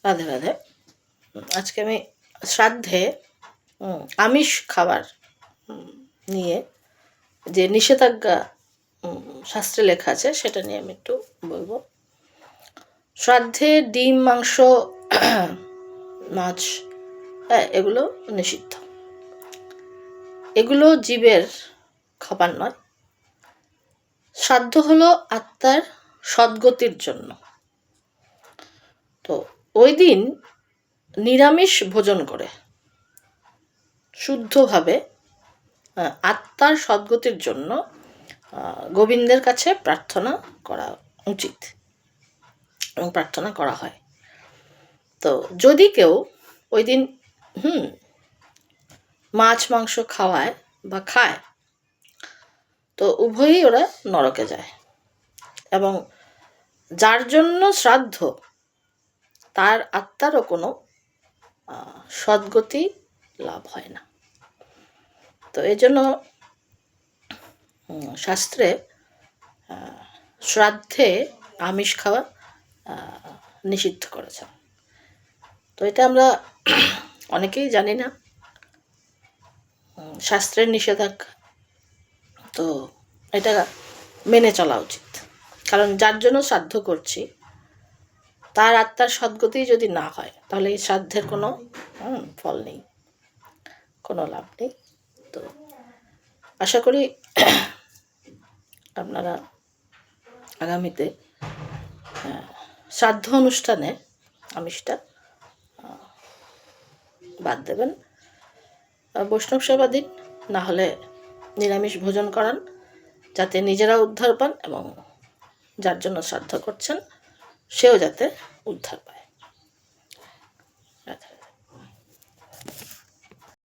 রাধে রাধে। আজকে আমি শ্রাদ্ধে আমিষ খাবার নিয়ে যে নিষেধাজ্ঞা শাস্ত্রে লেখা আছে সেটা নিয়ে আমি একটু বলবো। শ্রাদ্ধে ডিম, মাংস, মাছ, হ্যাঁ, এগুলো নিষিদ্ধ। এগুলো জীবের খাবার নয়। শ্রাদ্ধ হলো আত্মার সদ্গতির জন্য। তো ওই দিন নিরামিষ ভোজন করে শুদ্ধভাবে আত্মার সদ্গতির জন্য গোবিন্দের কাছে প্রার্থনা করা উচিত এবং প্রার্থনা করা হয়। তো যদি কেউ ওই দিন মাছ মাংস খাওয়ায় বা খায়, তো উভয়ই ওরা নরকে যায়, এবং যার জন্য শ্রাদ্ধ তার আত্মারও কোনো সদ্গতি লাভ হয় না। তো এই জন্য শাস্ত্রে শ্রাদ্ধে আমিষ খাওয়া নিষিদ্ধ করেছে। তো এটা আমরা অনেকেই জানি না, শাস্ত্রের নিষেধাজ্ঞা। তো এটা মেনে চলা উচিত, কারণ যার জন্য শ্রাদ্ধ করছি তার আত্মার সদ্গতি যদি না হয় তাহলে এই শ্রাদ্ধের কোনো ফল নেই, কোনো লাভ নেই। তো আশা করি আপনারা আগামীতে শ্রাদ্ধ অনুষ্ঠানে আমিষটা বাদ দেবেন। বৈষ্ণব সেবা দিন, না হলে নিরামিষ ভোজন করান, যাতে নিজেরা উদ্ধার পান এবং যার জন্য শ্রাদ্ধ করছেন সেও যাতে উদ্ধার পায়।